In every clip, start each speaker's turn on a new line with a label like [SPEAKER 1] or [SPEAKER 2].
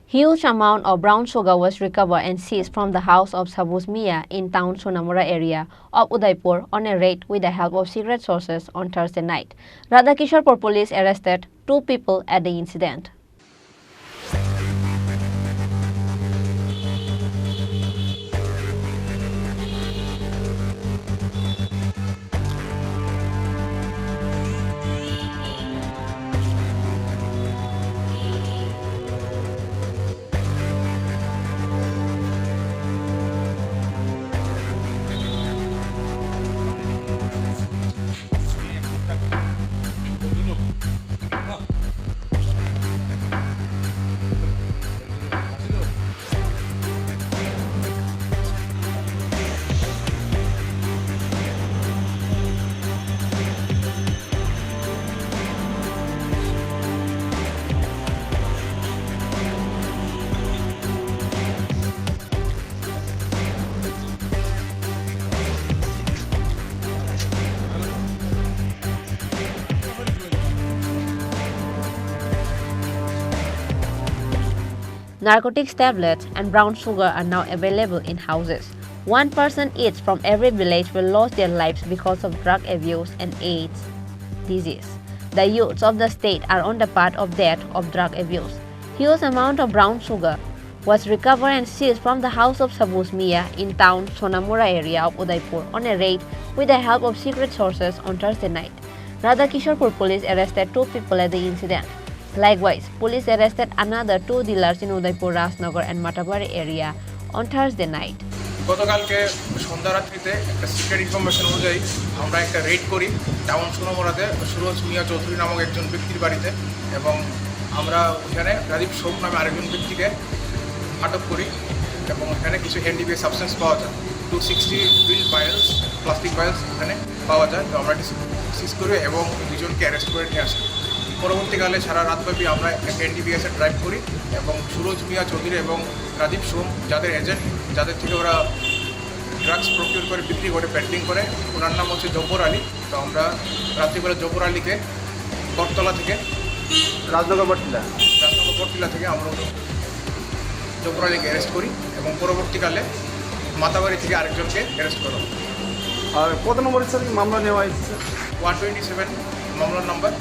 [SPEAKER 1] Huge amount of brown sugar was recovered and seized from the house of Sabuj Mia in Town Sonamura area of Udaipur on a raid with the help of secret sources on Thursday night. Radhakisharpur police arrested 2 people at the incident. Narcotics tablets and brown sugar are now available in houses. 1 person each from every village will lose their lives because of drug abuse and AIDS disease. The youths of the state are on the path of death of drug abuse. Huge amount of brown sugar was recovered and seized from the house of Sabuj Mia in Town Sonamura area of Udaipur on a raid with the help of secret sources on Thursday night. Radhakisharpur police arrested 2 people at the incident. Likewise, police arrested another 2 dealers in Udaipur, Rajnagar and Matabari area on Thursday night.
[SPEAKER 2] গতকালকে সন্ধ্যা রাত্রিতে একটা secret information অনুযায়ী আমরা একটা red করি town সোনামুরাতে Suraj মিয়া চৌধুরী নামক একজন ব্যক্তির বাড়িতে, এবং আমরা ওখানে রাজীব সোম নামে আরেকজন ব্যক্তিকে আটক করি এবং এখানে কিছু এনডিপিএস সাবস্টেন্স পাওয়া যায়। 260 বিল পাইলস প্লাস্টিক পাইলস এখানে পাওয়া যায়। তো আমরা সিজ করি এবং 2 জনকে অ্যারেস্ট করে নিয়ে আসি। পরবর্তীকালে সারা রাতব্যাপী আমরা এনডিপিএসে ড্রাইভ করি এবং সুরজ মিয়া চৌধুরী এবং রাজীব সোম যাদের এজেন্ট, যাদের থেকে ওরা ড্রাগস প্রকিউর করে বিক্রি করে পেন্ডিং করে, ওনার নাম হচ্ছে জব্বর আলী। তো আমরা রাত্রিবেলা জব্বর আলীকে বটতলা থেকে রাজনগর বটতলা থেকে আমরা জব্বর আলীকে অ্যারেস্ট করি এবং পরবর্তীকালে মাতাবাড়ি থেকে আরেকজনকে অ্যারেস্ট করা।
[SPEAKER 3] আর কত নম্বরের সাথে মামলা নেওয়া হয়েছে?
[SPEAKER 2] 127 মামলার নাম্বার।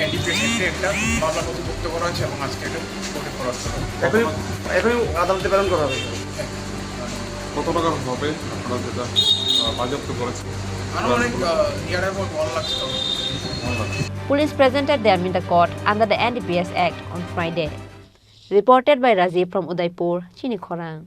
[SPEAKER 2] এনডিপিএসে একটা মামলা নথিভুক্ত করা হয়েছে এবং আজকে এটা কোর্টে ফরওয়ার্ড করা হবে।
[SPEAKER 3] এখনই আদালতে প্রেরণ করা হবে।
[SPEAKER 4] কত টাকা হবে আপনারা যেটা বাজেয়াপ্ত করেছেন?
[SPEAKER 2] আনুমানিক near about 1 lakh.
[SPEAKER 1] Police presented them in the court under the NDPS Act on Friday. Reported by Rajiv from Udaipur, Chini Khorang.